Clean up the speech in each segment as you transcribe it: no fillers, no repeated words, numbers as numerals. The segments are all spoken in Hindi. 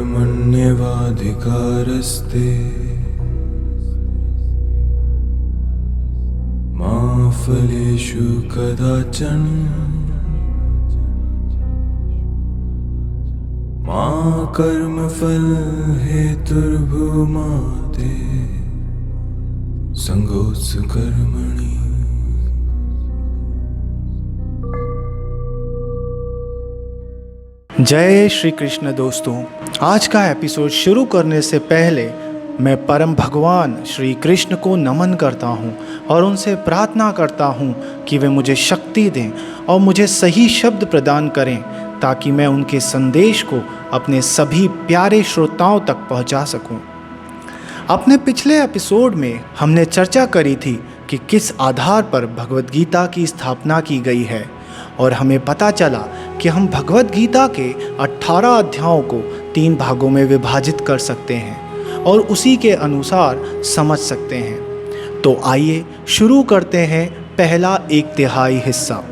कर्मण्येवाधिकारस्ते मा फलेषु कदाचन मा कर्मफल हेतुर्भूमा ते संगोत्सु कर्मणि। जय श्री कृष्ण दोस्तों, आज का एपिसोड शुरू करने से पहले मैं परम भगवान श्री कृष्ण को नमन करता हूँ और उनसे प्रार्थना करता हूँ कि वे मुझे शक्ति दें और मुझे सही शब्द प्रदान करें ताकि मैं उनके संदेश को अपने सभी प्यारे श्रोताओं तक पहुँचा सकूँ। अपने पिछले एपिसोड में हमने चर्चा करी थी कि किस आधार पर भगवद गीता की स्थापना की गई है और हमें पता चला कि हम भगवद गीता के 18 अध्यायों को 3 भागों में विभाजित कर सकते हैं और उसी के अनुसार समझ सकते हैं। तो आइए शुरू करते हैं पहला 1/3 हिस्सा।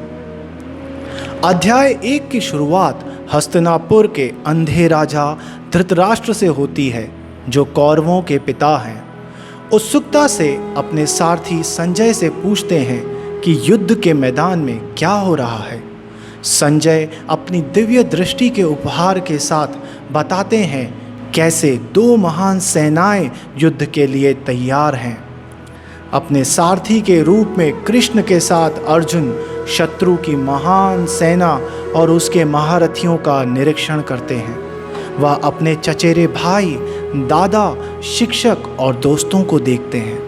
अध्याय 1 की शुरुआत हस्तिनापुर के अंधे राजा धृतराष्ट्र से होती है, जो कौरवों के पिता हैं। उत्सुकता से अपने सारथी संजय से पूछते हैं कि युद्ध के मैदान में क्या हो रहा है। संजय अपनी दिव्य दृष्टि के उपहार के साथ बताते हैं कैसे 2 महान सेनाएं युद्ध के लिए तैयार हैं। अपने सारथी के रूप में कृष्ण के साथ अर्जुन शत्रु की महान सेना और उसके महारथियों का निरीक्षण करते हैं। वह अपने चचेरे भाई, दादा, शिक्षक और दोस्तों को देखते हैं।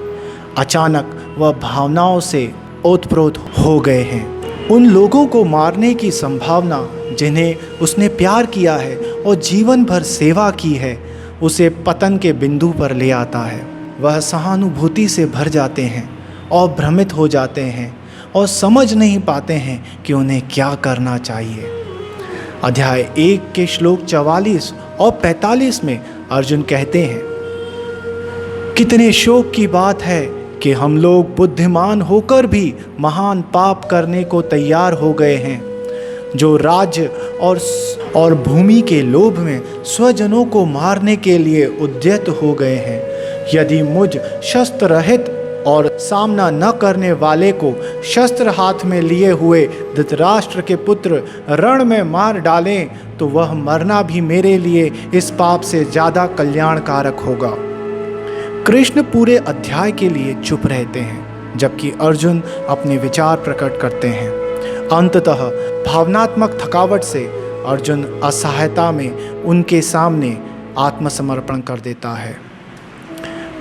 अचानक वह भावनाओं से ओतप्रोत हो गए हैं। उन लोगों को मारने की संभावना जिन्हें उसने प्यार किया है और जीवन भर सेवा की है, उसे पतन के बिंदु पर ले आता है। वह सहानुभूति से भर जाते हैं और भ्रमित हो जाते हैं और समझ नहीं पाते हैं कि उन्हें क्या करना चाहिए। अध्याय 1 के श्लोक 44 और 45 में अर्जुन कहते हैं, कितने शोक की बात है कि हम लोग बुद्धिमान होकर भी महान पाप करने को तैयार हो गए हैं, जो राज्य और भूमि के लोभ में स्वजनों को मारने के लिए उद्यत हो गए हैं। यदि मुझ शस्त्र रहित और सामना न करने वाले को शस्त्र हाथ में लिए हुए धृतराष्ट्र के पुत्र रण में मार डालें, तो वह मरना भी मेरे लिए इस पाप से ज़्यादा कल्याणकारक होगा। कृष्ण पूरे अध्याय के लिए चुप रहते हैं, जबकि अर्जुन अपने विचार प्रकट करते हैं। अंततः भावनात्मक थकावट से अर्जुन असहायता में उनके सामने आत्मसमर्पण कर देता है।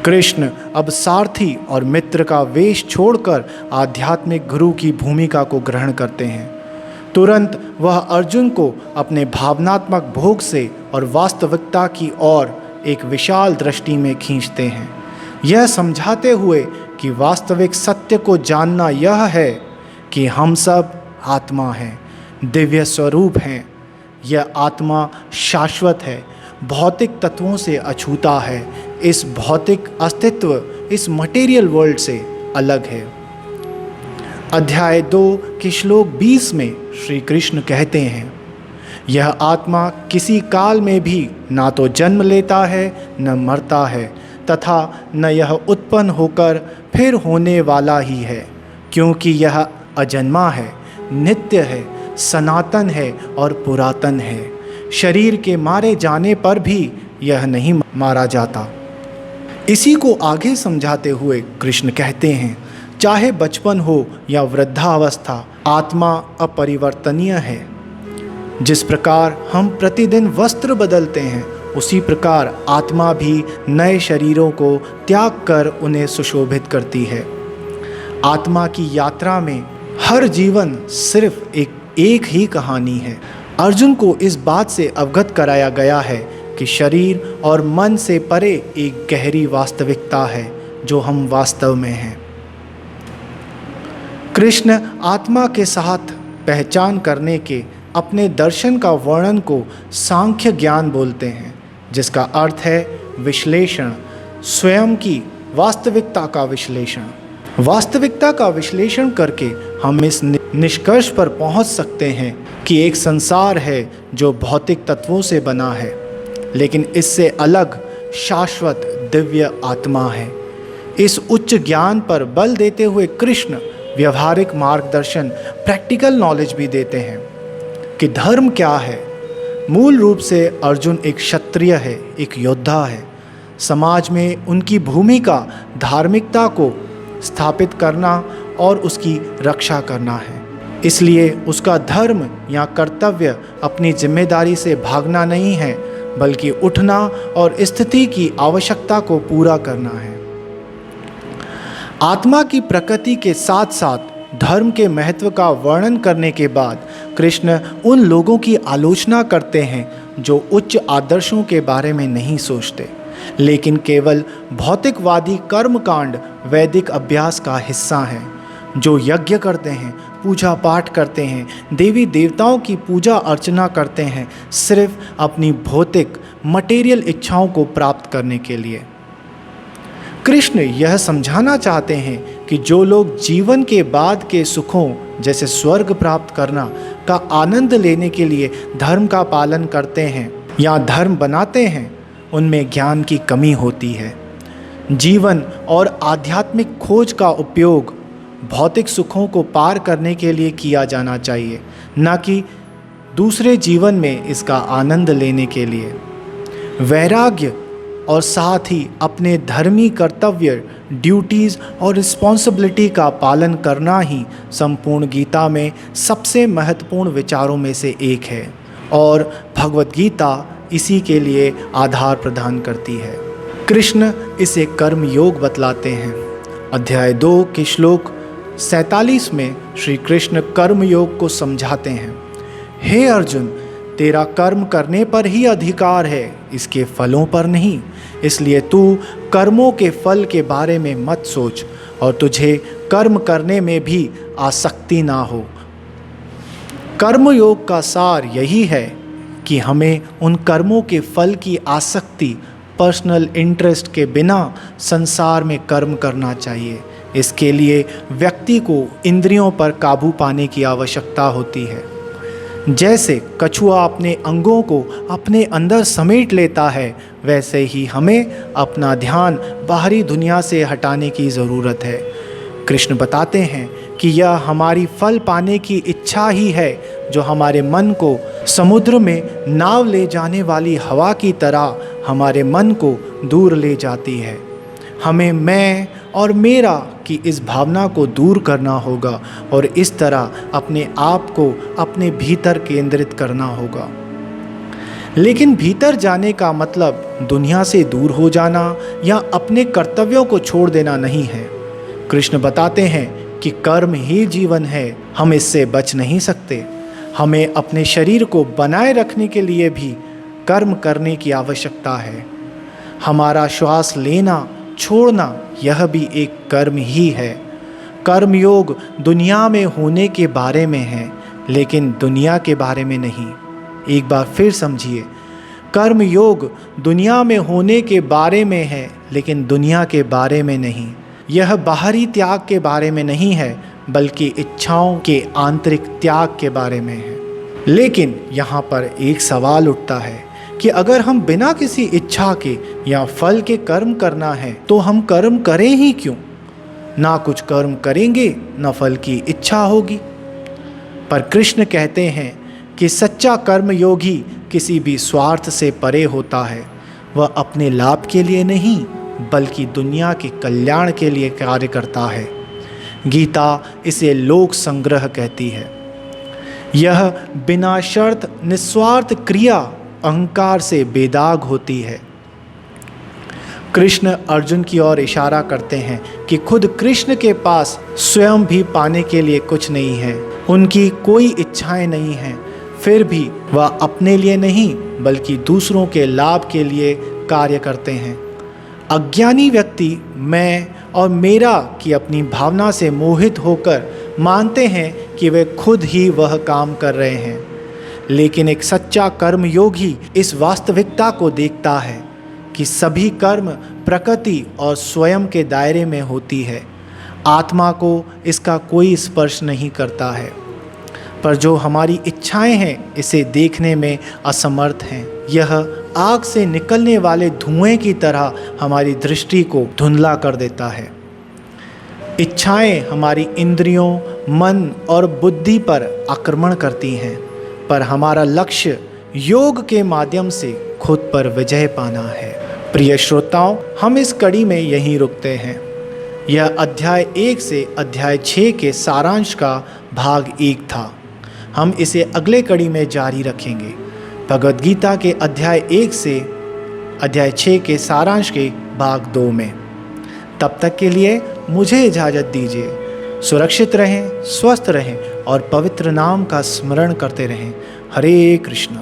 कृष्ण अब सारथी और मित्र का वेश छोड़कर आध्यात्मिक गुरु की भूमिका को ग्रहण करते हैं। तुरंत वह अर्जुन को अपने भावनात्मक भोग से और वास्तविकता की ओर एक विशाल दृष्टि में खींचते हैं, यह समझाते हुए कि वास्तविक सत्य को जानना यह है कि हम सब आत्मा हैं, दिव्य स्वरूप हैं। यह आत्मा शाश्वत है, भौतिक तत्वों से अछूता है। इस भौतिक अस्तित्व इस मटेरियल वर्ल्ड से अलग है। अध्याय 2 के श्लोक 20 में श्री कृष्ण कहते हैं, यह आत्मा किसी काल में भी ना तो जन्म लेता है न मरता है, तथा न यह उत्पन्न होकर फिर होने वाला ही है, क्योंकि यह अजन्मा है, नित्य है, सनातन है और पुरातन है। शरीर के मारे जाने पर भी यह नहीं मारा जाता। इसी को आगे समझाते हुए कृष्ण कहते हैं, चाहे बचपन हो या वृद्धावस्था, आत्मा अपरिवर्तनीय है। जिस प्रकार हम प्रतिदिन वस्त्र बदलते हैं, उसी प्रकार आत्मा भी नए शरीरों को त्याग कर उन्हें सुशोभित करती है। आत्मा की यात्रा में हर जीवन सिर्फ एक ही कहानी है। अर्जुन को इस बात से अवगत कराया गया है कि शरीर और मन से परे एक गहरी वास्तविकता है जो हम वास्तव में हैं। कृष्ण आत्मा के साथ पहचान करने के अपने दर्शन का वर्णन को सांख्य ज्ञान बोलते हैं, जिसका अर्थ है विश्लेषण, स्वयं की वास्तविकता का विश्लेषण। वास्तविकता का विश्लेषण करके हम इस निष्कर्ष पर पहुंच सकते हैं कि एक संसार है जो भौतिक तत्वों से बना है। लेकिन इससे अलग शाश्वत दिव्य आत्मा है। इस उच्च ज्ञान पर बल देते हुए कृष्ण व्यवहारिक मार्गदर्शन, प्रैक्टिकल नॉलेज भी देते हैं कि धर्म क्या है। मूल रूप से अर्जुन एक क्षत्रिय है, एक योद्धा है। समाज में उनकी भूमिका धार्मिकता को स्थापित करना और उसकी रक्षा करना है। इसलिए उसका धर्म या कर्तव्य अपनी जिम्मेदारी से भागना नहीं है, बल्कि उठना और स्थिति की आवश्यकता को पूरा करना है। आत्मा की प्रकृति के साथ साथ धर्म के महत्व का वर्णन करने के बाद कृष्ण उन लोगों की आलोचना करते हैं जो उच्च आदर्शों के बारे में नहीं सोचते, लेकिन केवल भौतिकवादी कर्मकांड वैदिक अभ्यास का हिस्सा हैं, जो यज्ञ करते हैं, पूजा पाठ करते हैं, देवी देवताओं की पूजा अर्चना करते हैं, सिर्फ अपनी भौतिक मटेरियल इच्छाओं को प्राप्त करने के लिए। कृष्ण यह समझाना चाहते हैं कि जो लोग जीवन के बाद के सुखों जैसे स्वर्ग प्राप्त करना का आनंद लेने के लिए धर्म का पालन करते हैं या धर्म बनाते हैं, उनमें ज्ञान की कमी होती है। जीवन और आध्यात्मिक खोज का उपयोग भौतिक सुखों को पार करने के लिए किया जाना चाहिए, न कि दूसरे जीवन में इसका आनंद लेने के लिए। वैराग्य और साथ ही अपने धर्मी कर्तव्य, ड्यूटीज़ और रिस्पॉन्सिबिलिटी का पालन करना ही संपूर्ण गीता में सबसे महत्वपूर्ण विचारों में से एक है, और भगवत गीता इसी के लिए आधार प्रदान करती है। कृष्ण इसे कर्म योग बतलाते हैं। अध्याय 2 के श्लोक 47 में श्री कृष्ण कर्म योग को समझाते हैं। हे अर्जुन, तेरा कर्म करने पर ही अधिकार है, इसके फलों पर नहीं। इसलिए तू कर्मों के फल के बारे में मत सोच और तुझे कर्म करने में भी आसक्ति ना हो। कर्मयोग का सार यही है कि हमें उन कर्मों के फल की आसक्ति, पर्सनल इंटरेस्ट के बिना संसार में कर्म करना चाहिए। इसके लिए व्यक्ति को इंद्रियों पर काबू पाने की आवश्यकता होती है। जैसे कछुआ अपने अंगों को अपने अंदर समेट लेता है, वैसे ही हमें अपना ध्यान बाहरी दुनिया से हटाने की ज़रूरत है। कृष्ण बताते हैं कि यह हमारी फल पाने की इच्छा ही है जो हमारे मन को समुद्र में नाव ले जाने वाली हवा की तरह हमारे मन को दूर ले जाती है। हमें मैं और मेरा की इस भावना को दूर करना होगा और इस तरह अपने आप को अपने भीतर केंद्रित करना होगा। लेकिन भीतर जाने का मतलब दुनिया से दूर हो जाना या अपने कर्तव्यों को छोड़ देना नहीं है। कृष्ण बताते हैं कि कर्म ही जीवन है, हम इससे बच नहीं सकते। हमें अपने शरीर को बनाए रखने के लिए भी कर्म करने की आवश्यकता है। हमारा श्वास लेना छोड़ना यह भी एक कर्म ही है। कर्मयोग दुनिया में होने के बारे में है, लेकिन दुनिया के बारे में नहीं। एक बार फिर समझिए, कर्मयोग दुनिया में होने के बारे में है, लेकिन दुनिया के बारे में नहीं। यह बाहरी त्याग के बारे में नहीं है, बल्कि इच्छाओं के आंतरिक त्याग के बारे में है। लेकिन यहाँ पर एक सवाल उठता है कि अगर हम बिना किसी इच्छा के या फल के कर्म करना है तो हम कर्म करें ही क्यों? ना कुछ कर्म करेंगे ना फल की इच्छा होगी। पर कृष्ण कहते हैं कि सच्चा कर्मयोगी किसी भी स्वार्थ से परे होता है। वह अपने लाभ के लिए नहीं बल्कि दुनिया के कल्याण के लिए कार्य करता है। गीता इसे लोक संग्रह कहती है। यह बिना शर्त निस्वार्थ क्रिया अहंकार से बेदाग होती है। कृष्ण अर्जुन की ओर इशारा करते हैं कि खुद कृष्ण के पास स्वयं भी पाने के लिए कुछ नहीं है। उनकी कोई इच्छाएं नहीं हैं, फिर भी वह अपने लिए नहीं बल्कि दूसरों के लाभ के लिए कार्य करते हैं। अज्ञानी व्यक्ति मैं और मेरा की अपनी भावना से मोहित होकर मानते हैं कि वे खुद ही वह काम कर रहे हैं। लेकिन एक सच्चा कर्मयोगी इस वास्तविकता को देखता है कि सभी कर्म प्रकृति और स्वयं के दायरे में होती है। आत्मा को इसका कोई स्पर्श नहीं करता है। पर जो हमारी इच्छाएं हैं इसे देखने में असमर्थ हैं। यह आग से निकलने वाले धुएं की तरह हमारी दृष्टि को धुंधला कर देता है। इच्छाएं हमारी इंद्रियों, मन और बुद्धि पर आक्रमण करती हैं, पर हमारा लक्ष्य योग के माध्यम से खुद पर विजय पाना है। प्रिय श्रोताओं, हम इस कड़ी में यहीं रुकते हैं। यह अध्याय 1 से अध्याय 6 के सारांश का भाग 1 था। हम इसे अगले कड़ी में जारी रखेंगे, भगवद गीता के अध्याय 1 से अध्याय 6 के सारांश के भाग 2 में। तब तक के लिए मुझे इजाज़त दीजिए। सुरक्षित रहें, स्वस्थ रहें और पवित्र नाम का स्मरण करते रहें। हरे कृष्ण।